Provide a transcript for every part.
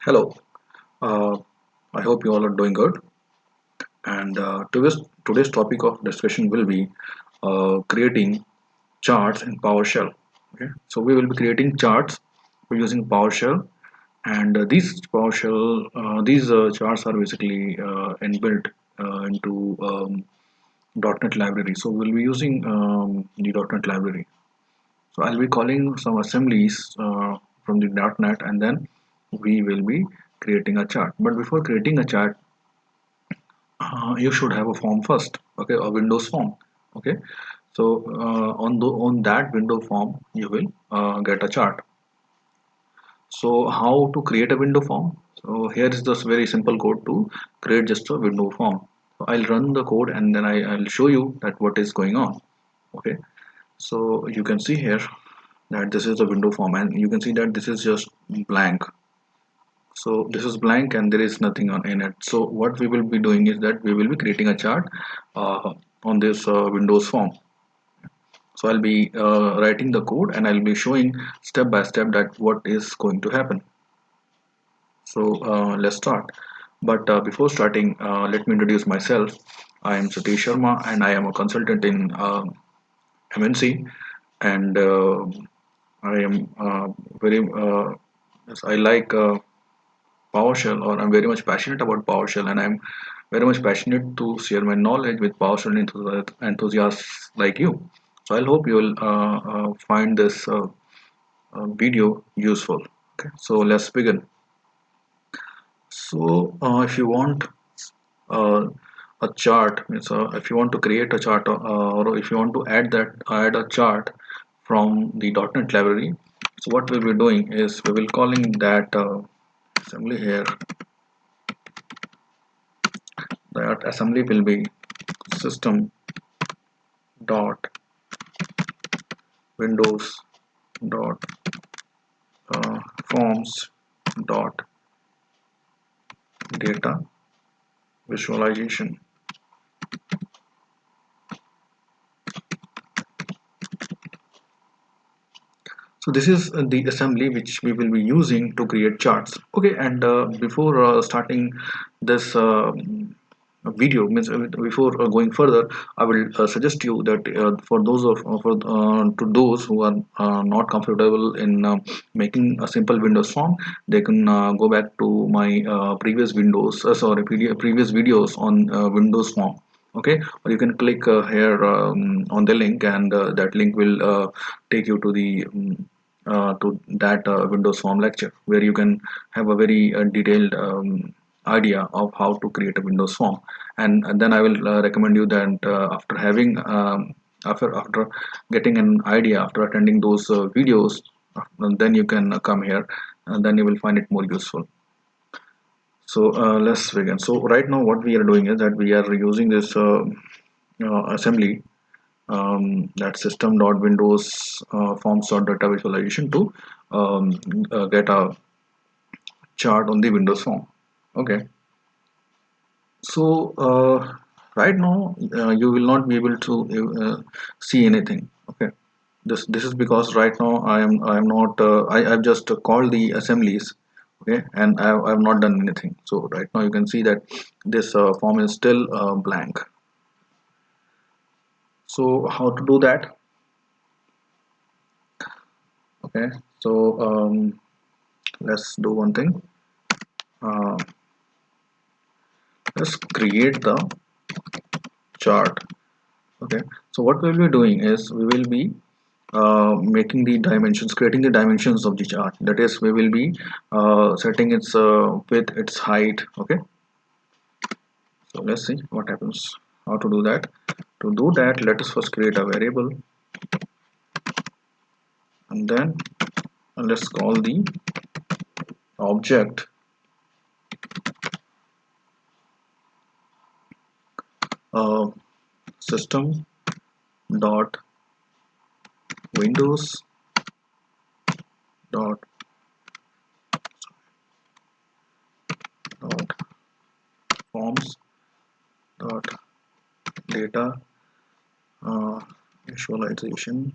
Hello, uh, I hope you all are doing good. And today's topic of discussion will be creating charts in PowerShell. Okay, so we will be creating charts using PowerShell, and these charts are basically inbuilt into .NET library. So we'll be using the .NET library. So I'll be calling some assemblies from the .NET, and then we will be creating a chart. But before creating a chart, you should have a form first, okay, a Windows form. Okay, so on that window form you will get a chart. So how to create a window form? So here is this very simple code to create just a window form. So I'll run the code, and then I'll show you that what is going on. Okay, so you can see here that this is a window form, and you can see that this is just blank. So this is blank and there is nothing in it. So what we will be doing is that we will be creating a chart on this Windows form. So I'll be writing the code, and I'll be showing step by step that what is going to happen. So let's start. But before starting, let me introduce myself. I am Satish Sharma, and I am a consultant in MNC, and I am very yes, I like PowerShell, or I'm very much passionate about PowerShell, and I'm very much passionate to share my knowledge with PowerShell enthusiasts like you. So I hope you will find this video useful. Okay, so let's begin. So if you want uh, a chart, if you want to create a chart, or if you want to add a chart from the .NET library, so what we'll be doing is we will calling that assembly here. That assembly will be system dot windows dot forms dot data visualization. So this is the assembly which we will be using to create charts. Okay, and before starting this video, means before going further, I will suggest you that for those of for to those who are not comfortable in making a simple Windows form, they can go back to my previous videos on Windows form. Okay, or you can click here on the link, and that link will take you to the to that Windows form lecture, where you can have a very detailed idea of how to create a Windows form. And then I will recommend you that after getting an idea, after attending those videos, then you can come here, and then you will find it more useful. So let's begin. So right now what we are doing is that we are using this assembly, that System.Windows.Forms.data visualization to get a chart on the Windows form. Okay, so right now you will not be able to see anything. Okay, this is because right now I am not I've just called the assemblies. Okay, and I've not done anything. So right now you can see that this form is still blank. So how to do that? Okay, so let's do one thing. uh, let's create the chart. Okay, so what we will be doing is we will be making the dimensions, creating the dimensions of the chart. That is, we will be setting its width, its height. Okay, so let's see what happens. How to do that? To do that, let us first create a variable, and then let's call the object uh, system dot windows dot dot forms dot data uh, visualization.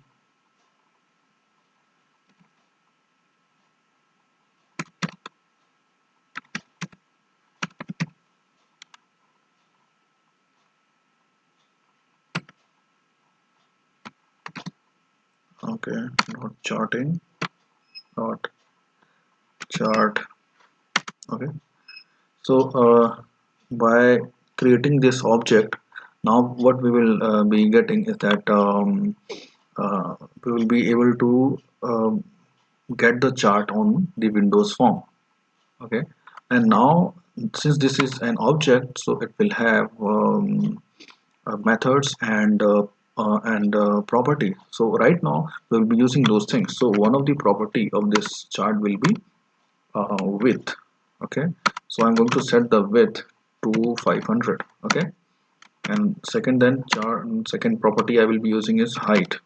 Okay, not charting, not chart. Okay, so by creating this object, now what we will be getting is that we will be able to get the chart on the Windows form. Okay, and now since this is an object, so it will have methods and property. So right now we will be using those things. So one of the property of this chart will be width. Okay, so I'm going to set the width to 500. Okay, and second property I will be using is height.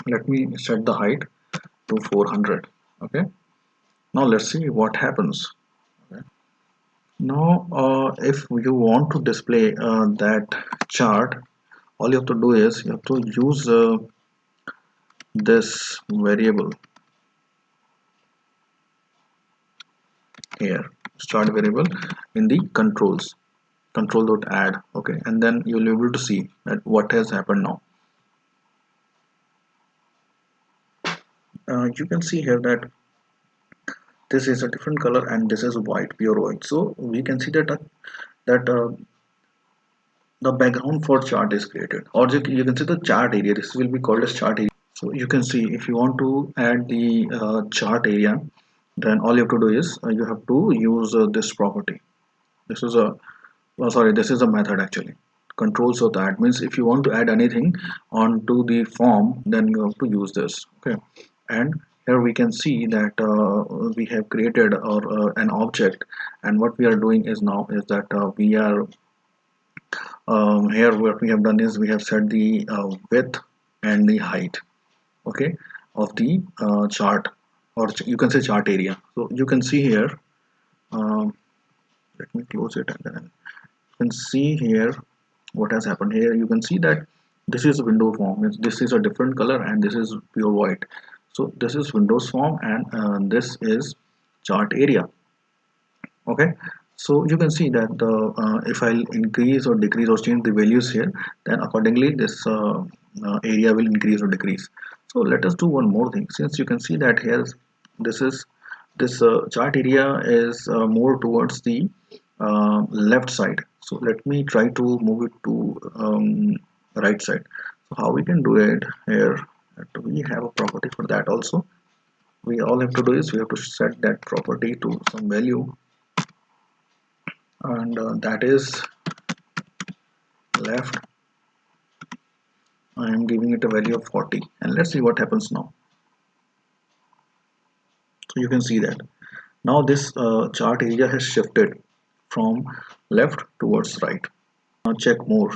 Let me set the height to 400. Okay, now let's see what happens. Okay. Now if you want to display that chart, all you have to do is you have to use this variable here, start variable in the control.add. Okay, and then you'll be able to see that what has happened now. You can see here that this is a different color and this is white, pure white. So we can see that the background for chart is created, or you can see the chart area. This will be called as chart area. So you can see if you want to add the chart area, then all you have to do is you have to use this property. This is a sorry, this is a method actually. Control, so that means if you want to add anything onto the form, then you have to use this. Okay, and here we can see that we have created an object, and what we are doing is now is that we are here what we have done is we have set the width and the height, okay, of the chart, or you can say chart area. So you can see here, um, let me close it, and then you can see here what has happened. Here you can see that this is window form, this is a different color and this is pure white. So this is Windows form, and this is chart area. Okay, so you can see that the if I'll increase or decrease or change the values here, then accordingly this area will increase or decrease. So let us do one more thing. Since you can see that here this is this chart area is more towards the left side, so let me try to move it to right side. So how we can do it here, that we have a property for that also. We all have to do is we have to set that property to some value, and that is left. I am giving it a value of 40, and let's see what happens now. So you can see that now this chart area has shifted from left towards right. Now check more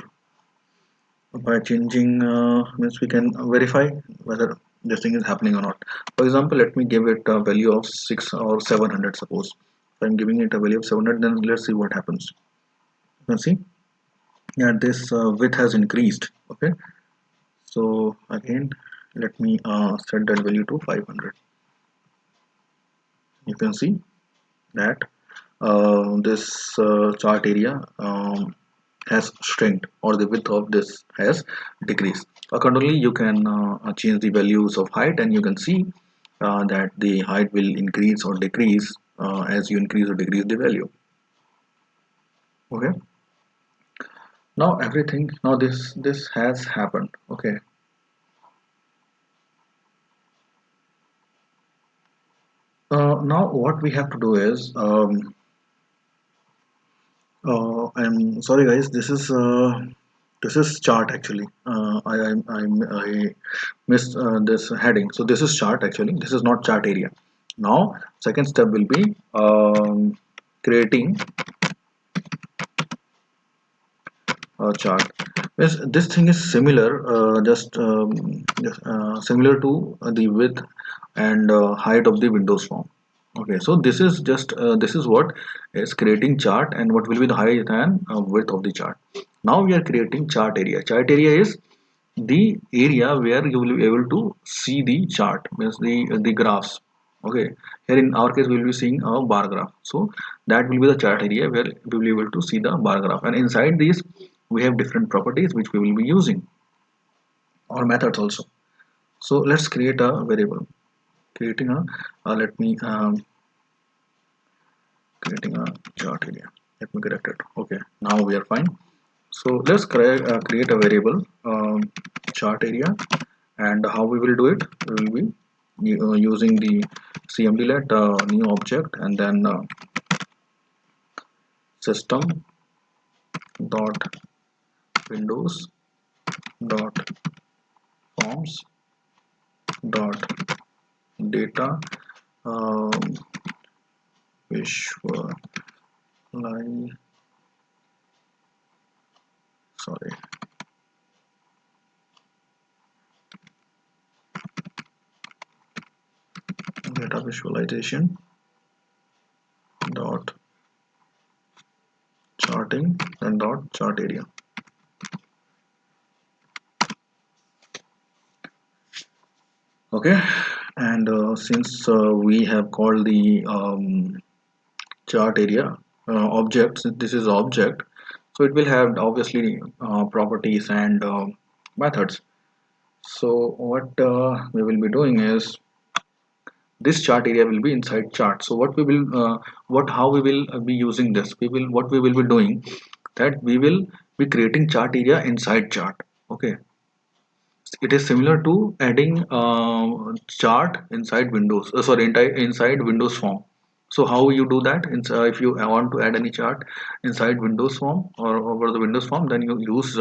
by changing, means we can verify whether this thing is happening or not. For example, let me give it a value of 6 or 700. Suppose if I'm giving it a value of 700, then let's see what happens. You can see, yeah, this width has increased. Okay, so again let me set that value to 500. You can see that this chart area has shrinked, or the width of this has decreased. Accordingly you can change the values of height, and you can see that the height will increase or decrease as you increase or decrease the value. Okay, now everything, now this has happened. Okay, now what we have to do is I'm sorry guys, this is chart actually. I missed this heading. So this is chart actually. This is not chart area. Now second step will be creating a chart. Yes, this thing is similar, similar to the width and height of the Windows form. Okay, so this is just this is what is creating chart, and what will be the height and width of the chart. Now we are creating chart area. Chart area is the area where you will be able to see the chart, means the graphs. Okay, here in our case we will be seeing a bar graph, so that will be the chart area where we will be able to see the bar graph, and inside these we have different properties which we will be using, or methods also. So let's create a variable. Creating a let me creating a chart area. Let me correct it. Okay, now we are fine. So let's create a variable, chart area, and how we will do it? We will be using the cmd-let new object, and then System.Windows.Forms dot data um, visualize sorry data visualization dot charting and dot chart area. Okay, and since we have called the chart area object, since this is object, so it will have obviously properties and methods. So what we will be doing is, this chart area will be inside chart. So what we will what how we will be using this, we will what we will be doing, that we will be creating chart area inside chart. Okay, it is similar to adding chart inside windows, sorry, inside windows form. So how you do that? If you want to add any chart inside windows form or over the windows form, then you use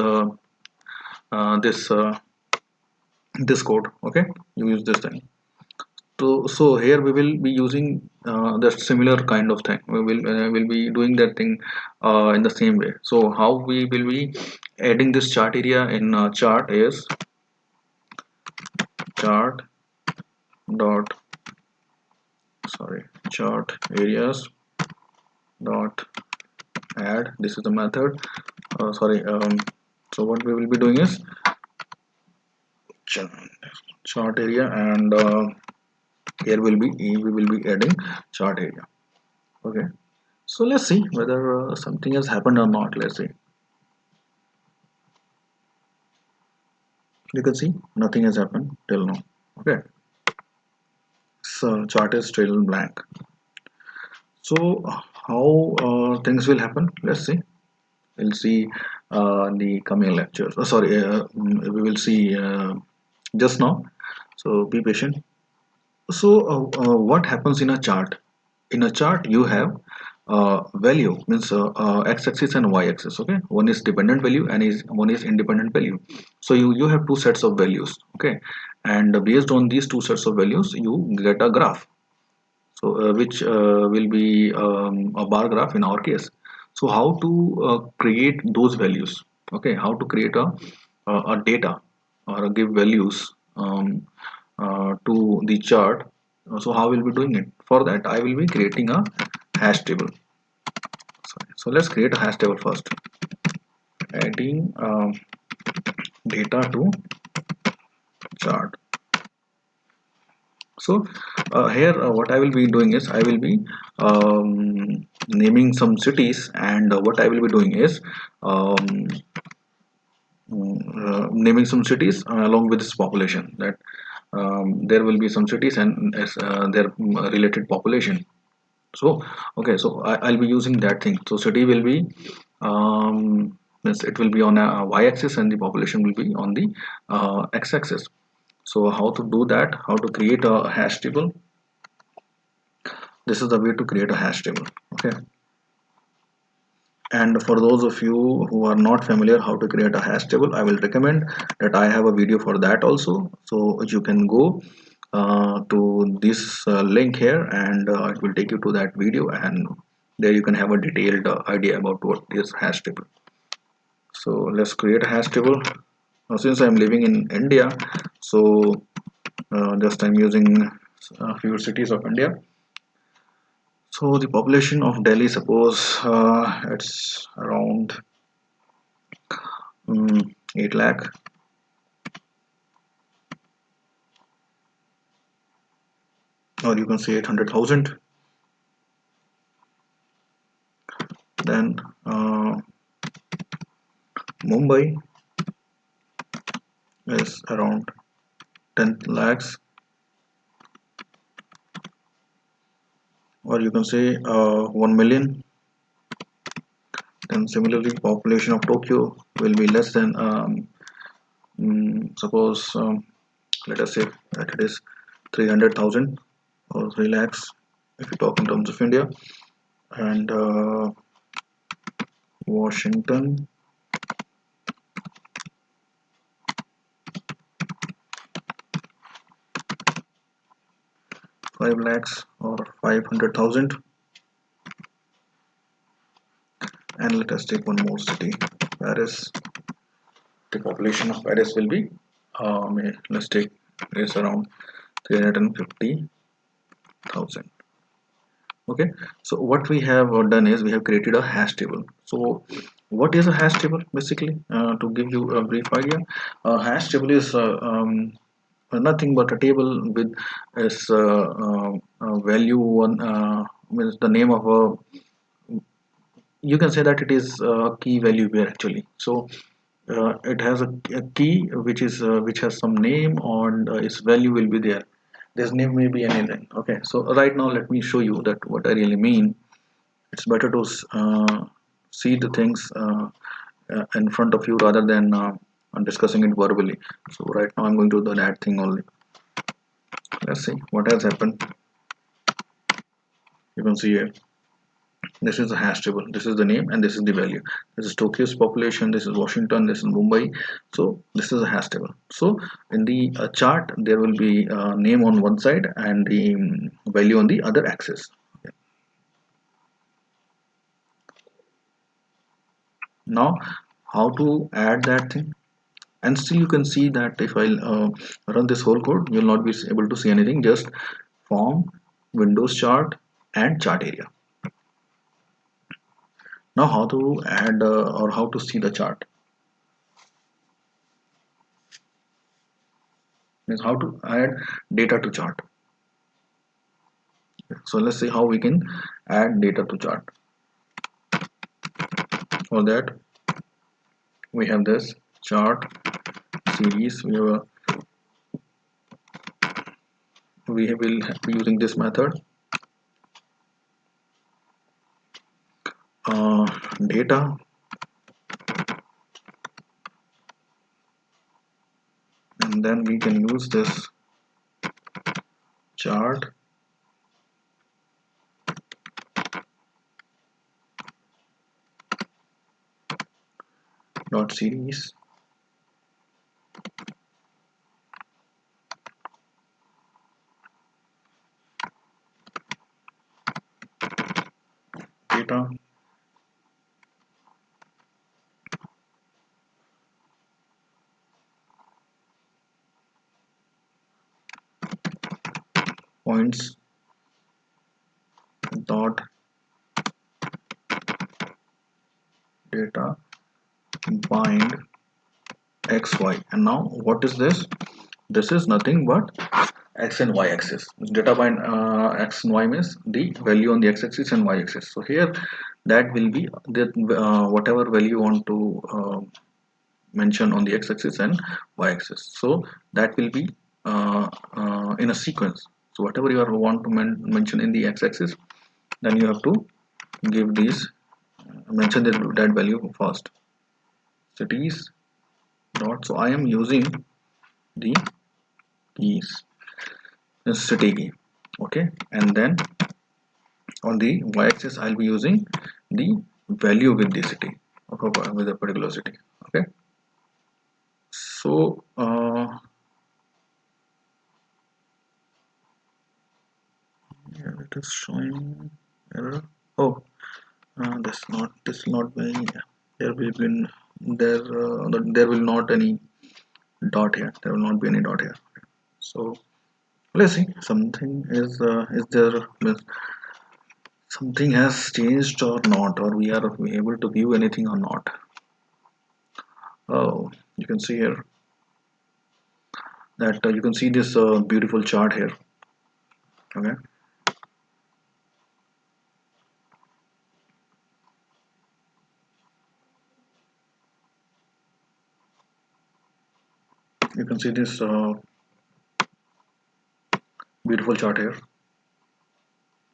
this code. Okay, you use this thing. So here we will be using the similar kind of thing. We will be doing that thing in the same way. So how we will be adding this chart area in chart is chart dot sorry chart areas dot add. This is the method. Sorry. So what we will be doing is chart area, and here will be we will be adding chart area. Okay. So let's see whether something has happened or not. Let's see. You can see nothing has happened till now. Okay. So chart is still blank. So how things will happen? Let's see. We'll see the coming lectures. Sorry, we will see just now. So be patient. So what happens in a chart? In a chart, you have value, means x-axis and y-axis. Okay, one is dependent value and one is independent value. So you have two sets of values. Okay, and based on these two sets of values, you get a graph. So which will be a bar graph in our case. So how to create those values? Okay, how to create a data or give values to the chart. So how we'll be doing it? For that, I will be creating a hash table. Sorry. So let's create a hash table first. Adding data to chart. So here what I will be doing is, I will be naming some cities, and what I will be doing is um, naming some cities along with this population, that there will be some cities and their related population. So okay, so I'll be using that thing. So city will be means it will be on a y-axis, and the population will be on the x-axis. So how to do that? How to create a hash table? This is the way to create a hash table. Okay, and for those of you who are not familiar how to create a hash table, I will recommend that I have a video for that also. So you can go to this link here, and it will take you to that video, and there you can have a detailed idea about what is hash table. So let's create a hash table. Now, since I'm living in India, so just I'm using a few cities of India. So the population of Delhi, suppose it's around 8 lakh, or you can say 800,000. Then Mumbai is around 10 lakhs, or you can say 1 million. Then similarly, population of Tokyo will be less than suppose let us say that it is 300,000 or 3 lakhs if you talk in terms of India. And Washington, 5 lakhs or 500,000. And let us take one more city, Paris. The population of Paris will be let's take is around 350,000. Okay, so what we have done is we have created a hash table. So what is a hash table? Basically, to give you a brief idea, a hash table is nothing but a table with its value one means the name of a, you can say that it is a key value pair actually. So it has a key which has some name, and its value will be there. This name may be anything. Okay, so right now let me show you that what I really mean. It's better to see the things in front of you rather than discussing it verbally. So right now I'm going to do that thing only. Let's see what has happened. You can see here, this is the hash table, this is the name, and this is the value. This is Tokyo's population, this is Washington, this is Mumbai. So this is a hash table. So in the chart there will be name on one side and the value on the other axis. Okay. Now how to add that thing? And still you can see that if I run this whole code, you will not be able to see anything, just form, Windows chart, and chart area. Now how to add or how to see the chart is how to add data to chart. So let's see how we can add data to chart. For that we have this chart series. We will be using this method, data, and then we can use this chart dot series. Data points dot data bind xy. And now what is this? This is nothing but x and y axis. Data bind x and y means the value on the x axis and y axis. So here that will be the whatever value you want to mention on the x axis and y axis. So that will be in a sequence. So whatever you want to mention in the x axis, then you have to give these mention that value first. Cities dot, so I am using the keys, the city key. Okay, and then on the y-axis I'll be using the value with the city with a particular city. Okay, so yeah, it is showing error. Oh, this not very, there will be there there will not any dot here, there will not be any dot here. So let's see, something is there, something has changed or not, or we are able to view anything or not. Oh, you can see here that you can see this beautiful chart here. Okay, you can see this Beautiful chart here.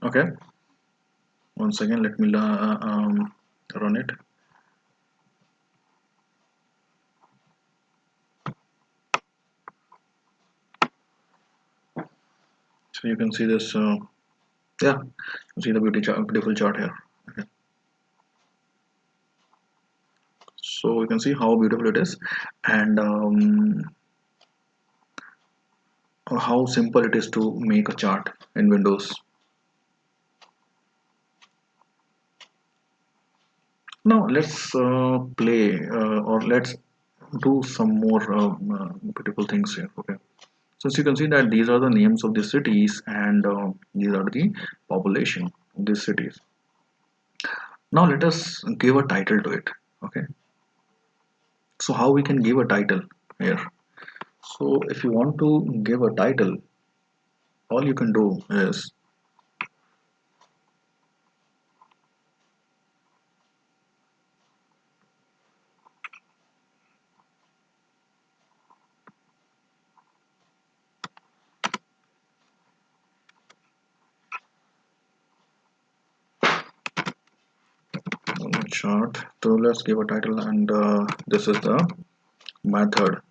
Okay, once again let me run it. So you can see this, yeah, you see the beautiful chart here. Okay. So you can see how beautiful it is, and how simple it is to make a chart in Windows. Now let's play, or let's do some more beautiful things here. Okay. So as you can see that these are the names of the cities, and these are the population of these cities. Now let us give a title to it. Okay. So how we can give a title here? So if you want to give a title, all you can do is chart. So let's give a title, and this is the method.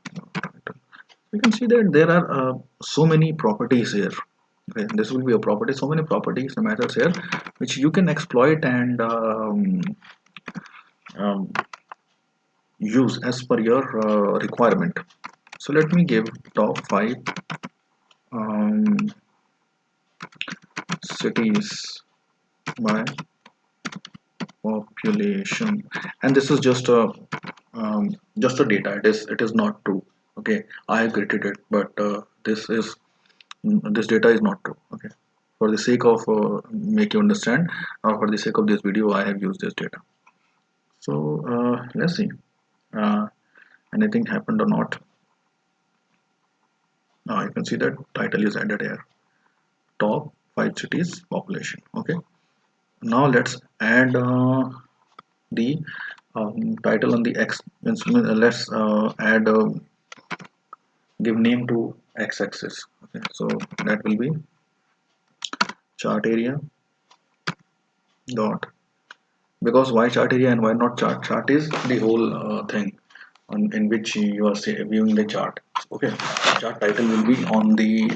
You can see that there are so many properties here. Okay, this will be a property, so many properties and methods here which you can exploit and um, use as per your requirement. So let me give top 5 um, cities by population, and this is just a data. It is not true. Okay, I have created it, but this data is not true. Okay, for the sake of make you understand, or for the sake of this video, I have used this data. So let's see, uh, anything happened or not. Now you can see that title is added here, top 5 cities population. Okay, now let's add the title on the x. Let's add give name to x-axis. Okay, so that will be chart area dot, because why chart area and why not chart is the whole thing in which you are viewing the chart. Okay, chart title will be on the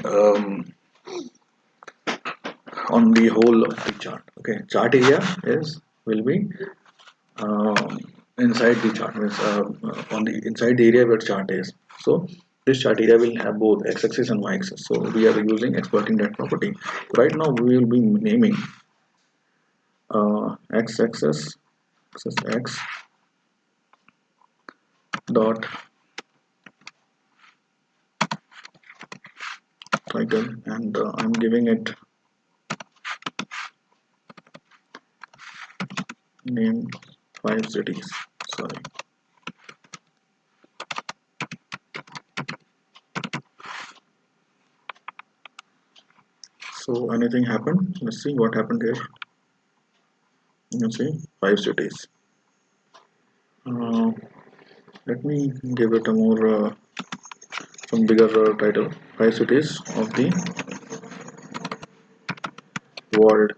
whole of the chart. Okay, chart area is will be um, inside the chart, means on the inside the area where chart is. So this chart area will have both x-axis and y-axis, so we are using exploiting that property. Right now we will be naming x-axis x dot title, and I'm giving it name 5 cities. Sorry. So anything happened? Let's see what happened here. You can see 5 cities. uh, Let me give it a more some bigger title. 5 cities of the world.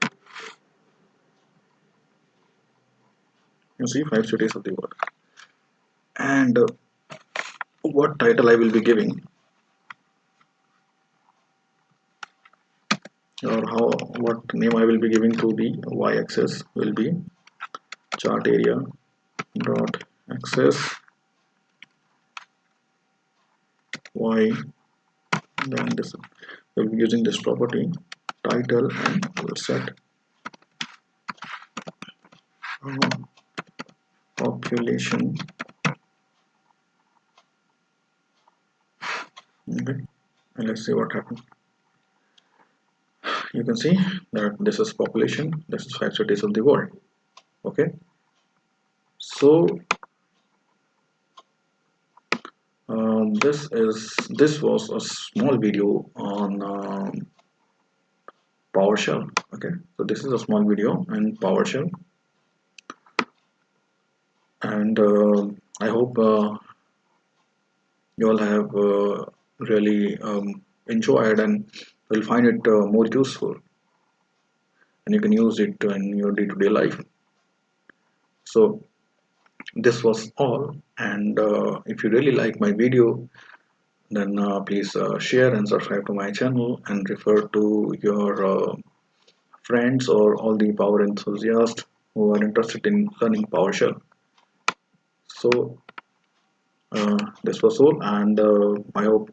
You see 5 cities of the world. And what title I will be giving, or how what name I will be giving to the y-axis will be chart area dot axis y. Then this we'll be using this property title, and we'll set population. Okay, and let's see what happens. You can see that this is population, this is 5 cities of the world. Okay, so this was a small video on PowerShell. Okay, so this is a small video in PowerShell, and I hope you all have really enjoyed and You'll find it more useful, and you can use it in your day-to-day life. So this was all, and if you really like my video, then please share and subscribe to my channel and refer to your friends or all the power enthusiasts who are interested in learning PowerShell. So this was all, and I hope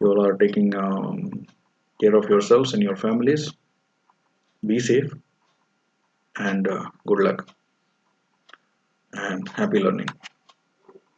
you all are taking care of yourselves and your families. Be safe, and good luck and happy learning.